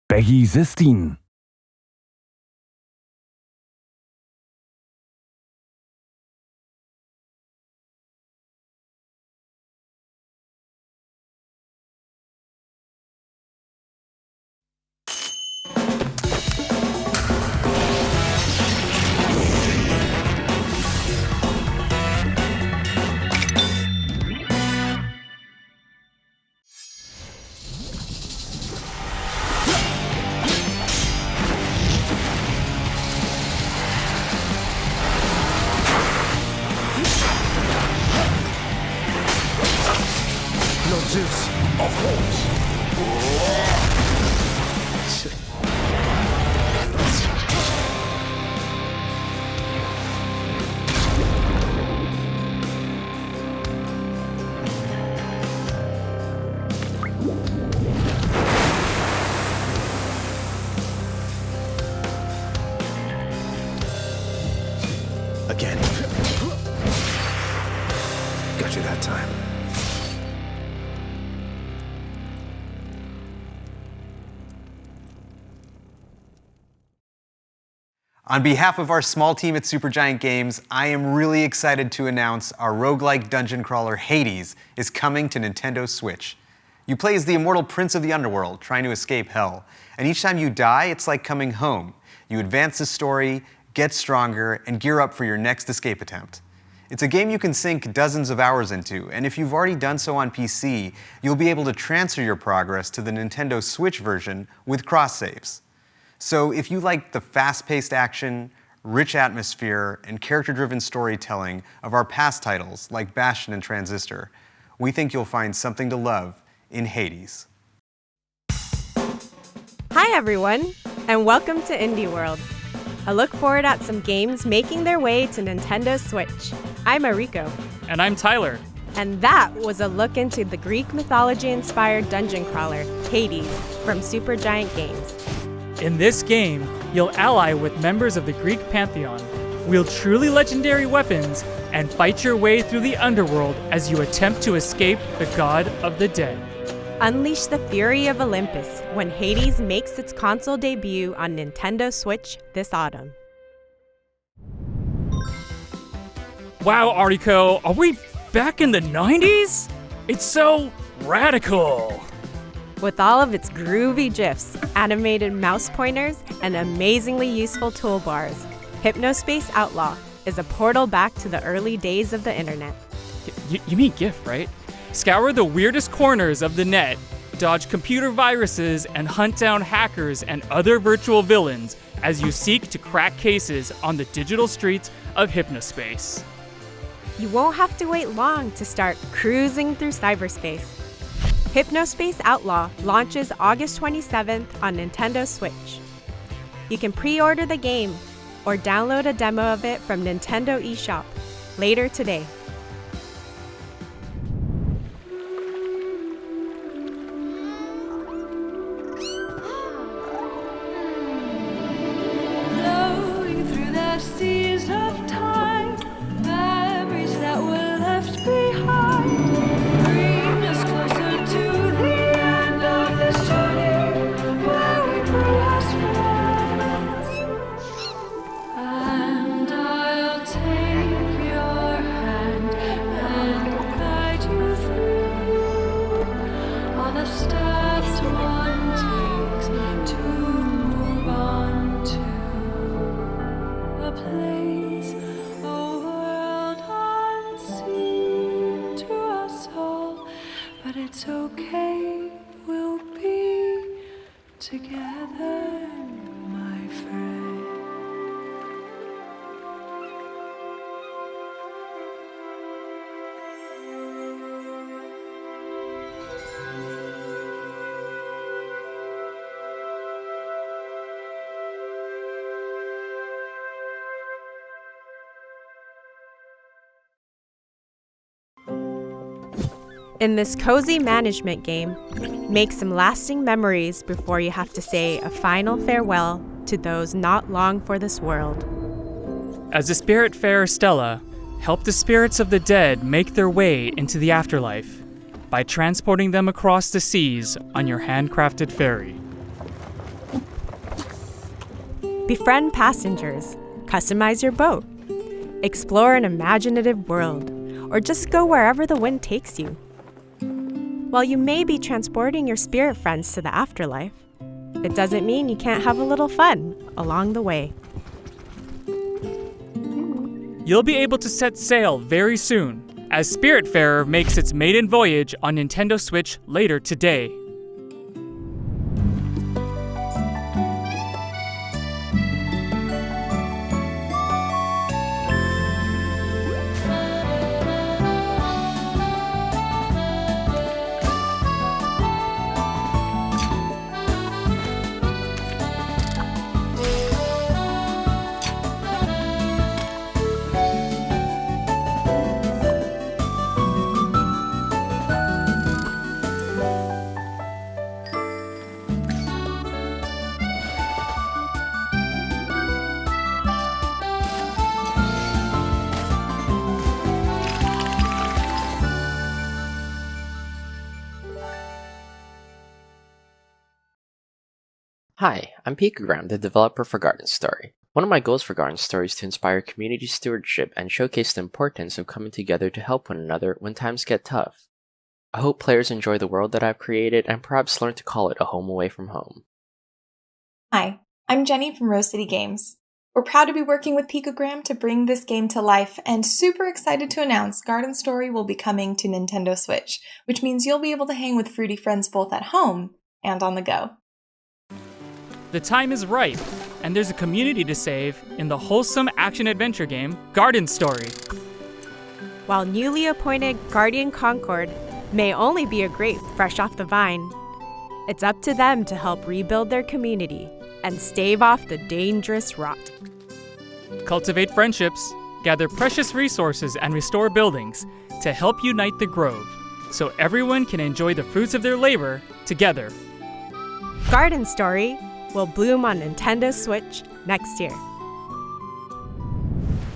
PEGI 16. Zeus, of course. Again. Got you that time. On behalf of our small team at Supergiant Games, I am really excited to announce our roguelike dungeon crawler Hades is coming to Nintendo Switch. You play as the immortal prince of the underworld, trying to escape hell. And each time you die, it's like coming home. You advance the story, get stronger, and gear up for your next escape attempt. It's a game you can sink dozens of hours into, and if you've already done so on PC, you'll be able to transfer your progress to the Nintendo Switch version with cross-saves. So if you like the fast-paced action, rich atmosphere, and character-driven storytelling of our past titles like Bastion and Transistor, we think you'll find something to love in Hades. Hi everyone, and welcome to Indie World. I look forward at some games making their way to Nintendo Switch. I'm Mariko. And I'm Tyler. And that was a look into the Greek mythology-inspired dungeon crawler, Hades, from Supergiant Games. In this game, you'll ally with members of the Greek pantheon, wield truly legendary weapons, and fight your way through the underworld as you attempt to escape the god of the dead. Unleash the fury of Olympus when Hades makes its console debut on Nintendo Switch this autumn. Wow, Ariko, are we back in the 90s? It's so radical. With all of its groovy GIFs, animated mouse pointers, and amazingly useful toolbars, Hypnospace Outlaw is a portal back to the early days of the internet. You mean GIF, right? Scour the weirdest corners of the net, dodge computer viruses, and hunt down hackers and other virtual villains as you seek to crack cases on the digital streets of Hypnospace. You won't have to wait long to start cruising through cyberspace. Hypnospace Outlaw launches August 27th on Nintendo Switch. You can pre-order the game or download a demo of it from Nintendo eShop later today. Flowing through the seas of time, memories that were left behind. Bring us closer to the end of this journey, where we grew as friends. And I'll take your hand and guide you through all the steps one takes to move on to a place, a world unseen to us all. But it's okay, we'll be together, my friend. In this cozy management game, make some lasting memories before you have to say a final farewell to those not long for this world. As a spiritfarer Stella, help the spirits of the dead make their way into the afterlife by transporting them across the seas on your handcrafted ferry. Befriend passengers, customize your boat, explore an imaginative world, or just go wherever the wind takes you. While you may be transporting your spirit friends to the afterlife, it doesn't mean you can't have a little fun along the way. You'll be able to set sail very soon, as Spiritfarer makes its maiden voyage on Nintendo Switch later today. Hi, I'm Picogram, the developer for Garden Story. One of my goals for Garden Story is to inspire community stewardship and showcase the importance of coming together to help one another when times get tough. I hope players enjoy the world that I've created and perhaps learn to call it a home away from home. Hi, I'm Jenny from Rose City Games. We're proud to be working with Picogram to bring this game to life and super excited to announce Garden Story will be coming to Nintendo Switch, which means you'll be able to hang with fruity friends both at home and on the go. The time is right, and there's a community to save in the wholesome action-adventure game Garden Story. While newly appointed Guardian Concord may only be a grape fresh off the vine, it's up to them to help rebuild their community and stave off the dangerous rot. Cultivate friendships, gather precious resources, and restore buildings to help unite the Grove, so everyone can enjoy the fruits of their labor together. Garden Story will bloom on Nintendo Switch next year.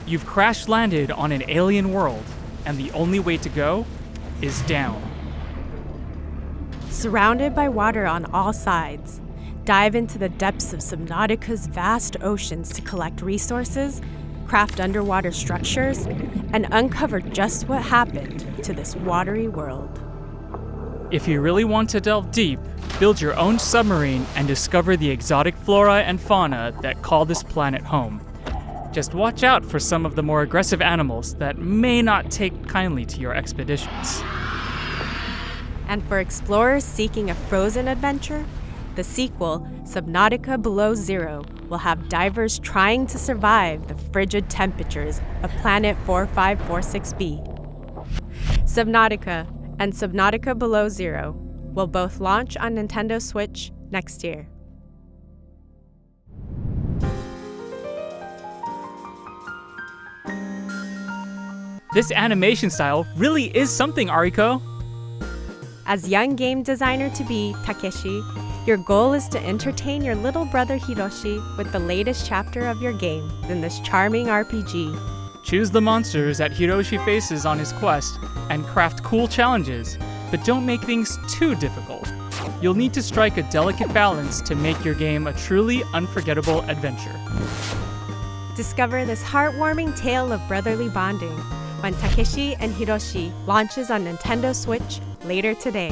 You've crash-landed on an alien world, and the only way to go is down. Surrounded by water on all sides, dive into the depths of Subnautica's vast oceans to collect resources, craft underwater structures, and uncover just what happened to this watery world. If you really want to delve deep, build your own submarine and discover the exotic flora and fauna that call this planet home. Just watch out for some of the more aggressive animals that may not take kindly to your expeditions. And for explorers seeking a frozen adventure, the sequel, Subnautica Below Zero, will have divers trying to survive the frigid temperatures of Planet 4546b. Subnautica and Subnautica Below Zero will both launch on Nintendo Switch next year. This animation style really is something, Ariko. As young game designer-to-be Takeshi, your goal is to entertain your little brother Hiroshi with the latest chapter of your game in this charming RPG. Choose the monsters that Hiroshi faces on his quest and craft cool challenges, but don't make things too difficult. You'll need to strike a delicate balance to make your game a truly unforgettable adventure. Discover this heartwarming tale of brotherly bonding when Takeshi and Hiroshi launches on Nintendo Switch later today.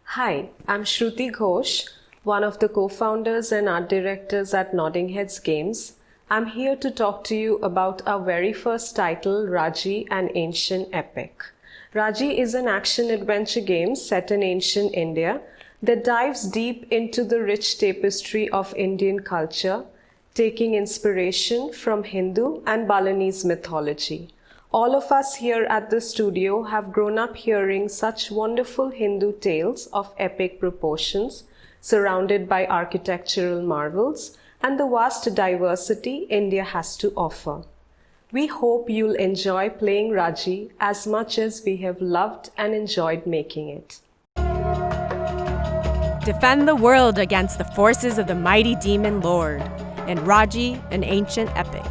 Hi, I'm Shruti Ghosh, one of the co-founders and art directors at Nodding Heads Games. I'm here to talk to you about our very first title, Raji, an Ancient Epic. Raji is an action-adventure game set in ancient India that dives deep into the rich tapestry of Indian culture, taking inspiration from Hindu and Balinese mythology. All of us here at the studio have grown up hearing such wonderful Hindu tales of epic proportions, surrounded by architectural marvels and the vast diversity India has to offer. We hope you'll enjoy playing Raji as much as we have loved and enjoyed making it. Defend the world against the forces of the mighty demon lord in Raji, an ancient epic.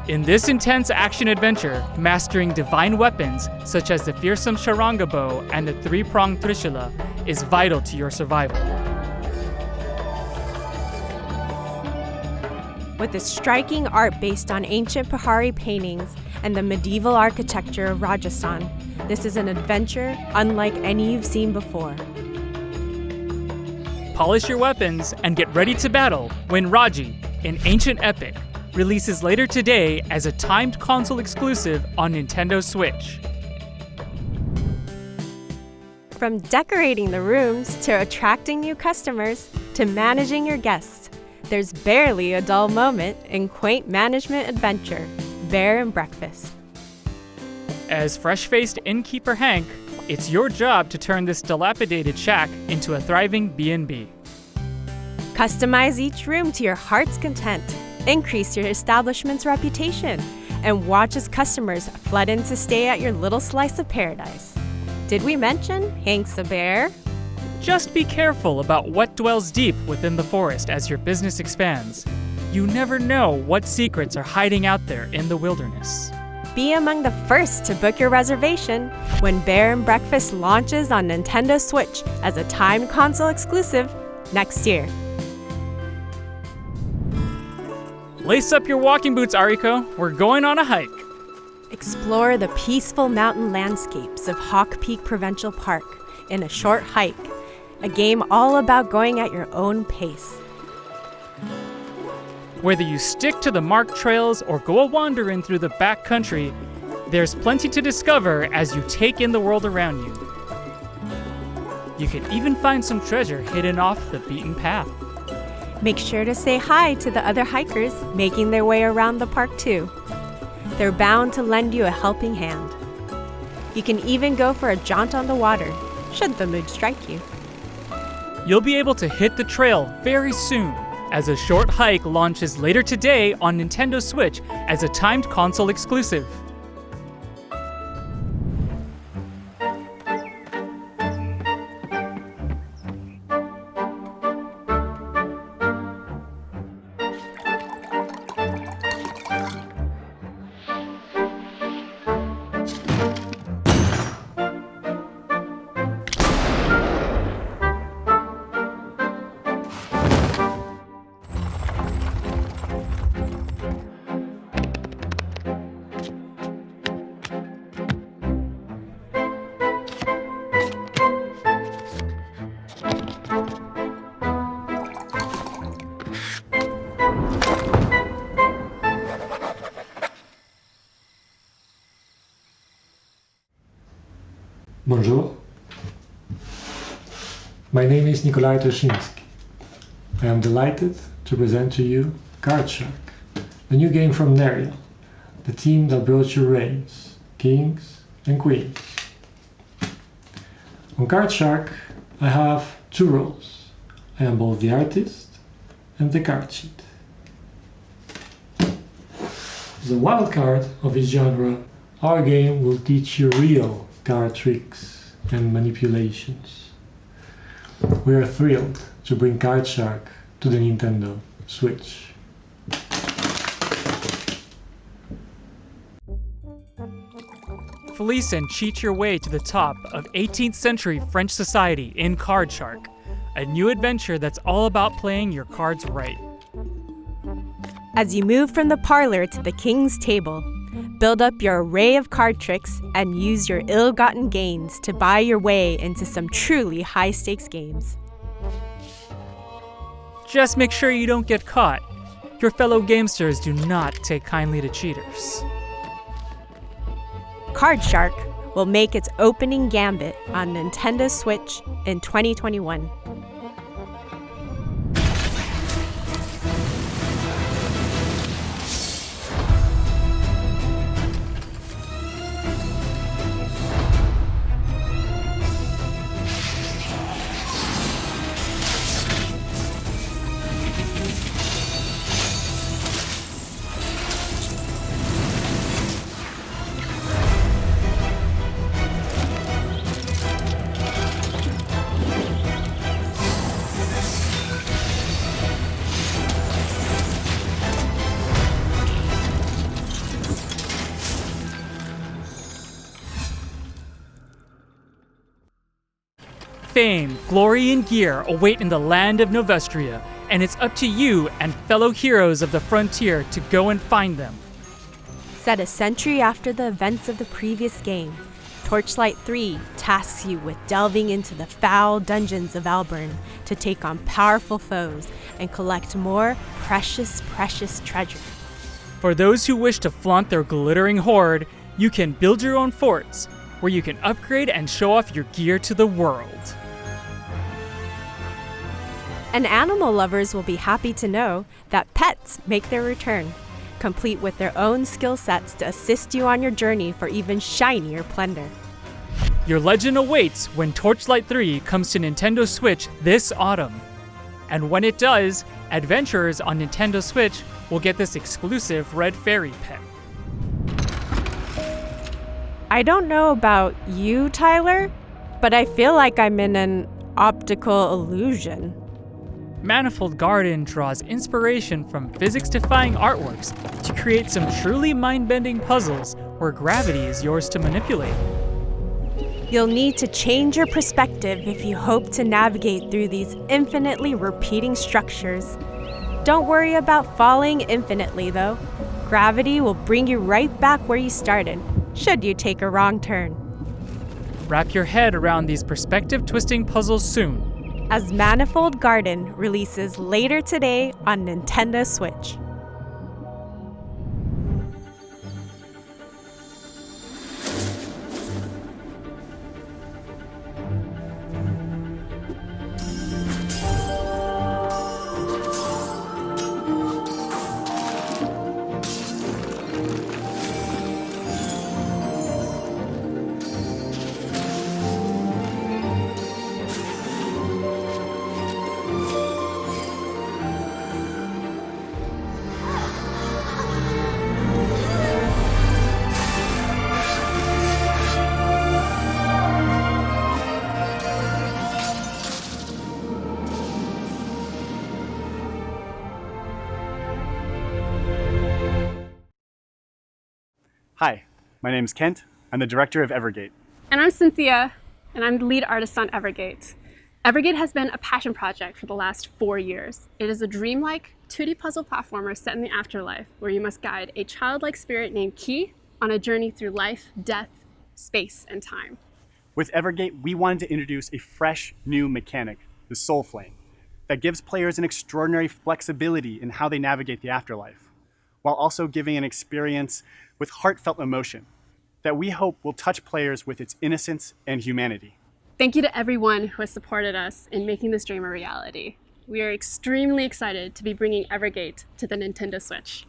In this intense action-adventure, mastering divine weapons such as the fearsome Sharanga bow and the three-pronged Trishula is vital to your survival. With the striking art based on ancient Pahari paintings and the medieval architecture of Rajasthan, this is an adventure unlike any you've seen before. Polish your weapons and get ready to battle when Raji, an ancient epic, releases later today as a timed console exclusive on Nintendo Switch. From decorating the rooms to attracting new customers to managing your guests, there's barely a dull moment in quaint management adventure, Bear and Breakfast. As fresh-faced innkeeper Hank, it's your job to turn this dilapidated shack into a thriving B&B. Customize each room to your heart's content, increase your establishment's reputation, and watch as customers flood in to stay at your little slice of paradise. Did we mention Hank's a bear? Just be careful about what dwells deep within the forest as your business expands. You never know what secrets are hiding out there in the wilderness. Be among the first to book your reservation when Bear and Breakfast launches on Nintendo Switch as a timed console exclusive next year. Lace up your walking boots, Ariko. We're going on a hike. Explore the peaceful mountain landscapes of Hawk Peak Provincial Park in a short hike, a game all about going at your own pace. Whether you stick to the marked trails or go a wandering through the backcountry, there's plenty to discover as you take in the world around you. You can even find some treasure hidden off the beaten path. Make sure to say hi to the other hikers making their way around the park too. They're bound to lend you a helping hand. You can even go for a jaunt on the water, should the mood strike you. You'll be able to hit the trail very soon, as a short hike launches later today on Nintendo Switch as a timed console exclusive. Bonjour. My name is Nikolai Toshinsky. I am delighted to present to you Card Shark, the new game from Nerial, the team that brought you reigns, kings and queens. On Card Shark, I have two roles. I am both the artist and the card sheet. As a wild card of its genre, our game will teach you real card tricks and manipulations. We are thrilled to bring Card Shark to the Nintendo Switch. Fleece and cheat your way to the top of 18th century French society in Card Shark, a new adventure that's all about playing your cards right. As you move from the parlor to the king's table, build up your array of card tricks and use your ill-gotten gains to buy your way into some truly high-stakes games. Just make sure you don't get caught. Your fellow gamesters do not take kindly to cheaters. Card Shark, will make its opening gambit on Nintendo Switch in 2021. Fame, glory, and gear await in the land of Novestria, and it's up to you and fellow heroes of the frontier to go and find them. Set a century after the events of the previous game, Torchlight 3 tasks you with delving into the foul dungeons of Alburn to take on powerful foes and collect more precious treasure. For those who wish to flaunt their glittering hoard, you can build your own forts, where you can upgrade and show off your gear to the world. And animal lovers will be happy to know that pets make their return, complete with their own skill sets to assist you on your journey for even shinier plunder. Your legend awaits when Torchlight 3 comes to Nintendo Switch this autumn. And when it does, adventurers on Nintendo Switch will get this exclusive red fairy pet. I don't know about you, Tyler, but I feel like I'm in an optical illusion. Manifold Garden draws inspiration from physics-defying artworks to create some truly mind-bending puzzles where gravity is yours to manipulate. You'll need to change your perspective if you hope to navigate through these infinitely repeating structures. Don't worry about falling infinitely, though. Gravity will bring you right back where you started, should you take a wrong turn. Wrap your head around these perspective-twisting puzzles soon, as Manifold Garden releases later today on Nintendo Switch. Hi, my name is Kent. I'm the director of Evergate. And I'm Cynthia, and I'm the lead artist on Evergate. Evergate has been a passion project for the last 4 years. It is a dreamlike 2D puzzle platformer set in the afterlife, where you must guide a childlike spirit named Key on a journey through life, death, space, and time. With Evergate, we wanted to introduce a fresh, new mechanic, the Soul Flame, that gives players an extraordinary flexibility in how they navigate the afterlife, while also giving an experience with heartfelt emotion that we hope will touch players with its innocence and humanity. Thank you to everyone who has supported us in making this dream a reality. We are extremely excited to be bringing Evergate to the Nintendo Switch.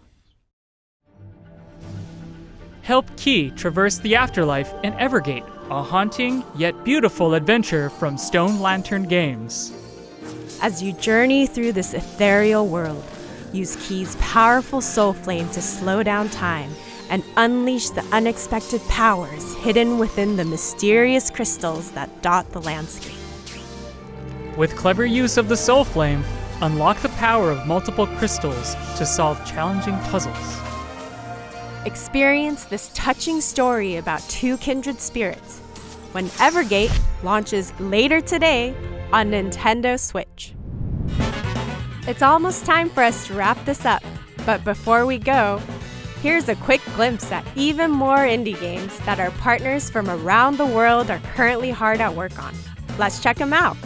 help Key traverse the afterlife in Evergate, a haunting yet beautiful adventure from Stone Lantern Games. As you journey through this ethereal world, use Key's powerful soul flame to slow down time and unleash the unexpected powers hidden within the mysterious crystals that dot the landscape. With clever use of the soul flame, unlock the power of multiple crystals to solve challenging puzzles. Experience this touching story about two kindred spirits when Evergate launches later today on Nintendo Switch. It's almost time for us to wrap this up, but before we go, here's a quick glimpse at even more indie games that our partners from around the world are currently hard at work on. Let's check them out.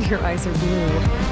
your eyes are blue.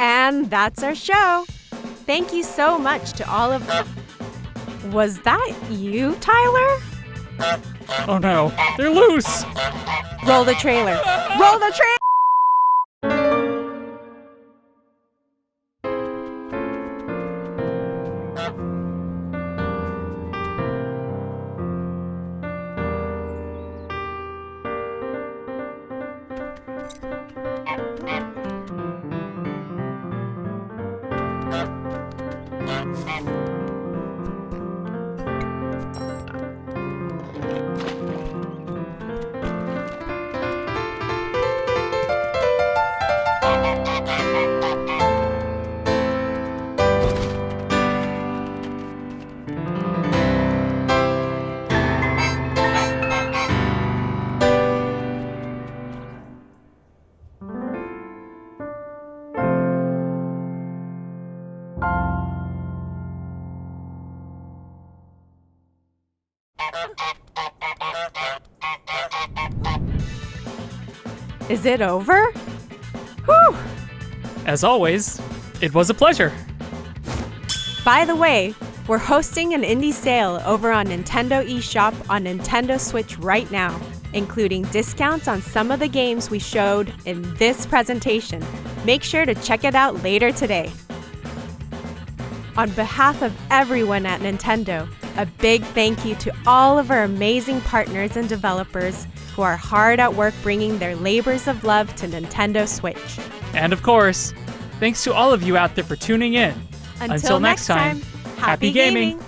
And that's our show. Thank you so much to all of... Was that you, Tyler? Oh no, they're loose! Roll the trailer. Roll the trailer! Is it over? Whew! As always, it was a pleasure. By the way, we're hosting an indie sale over on Nintendo eShop on Nintendo Switch right now, including discounts on some of the games we showed in this presentation. Make sure to check it out later today. On behalf of everyone at Nintendo, a big thank you to all of our amazing partners and developers who are hard at work bringing their labors of love to Nintendo Switch. And of course, thanks to all of you out there for tuning in. Until next time, happy gaming!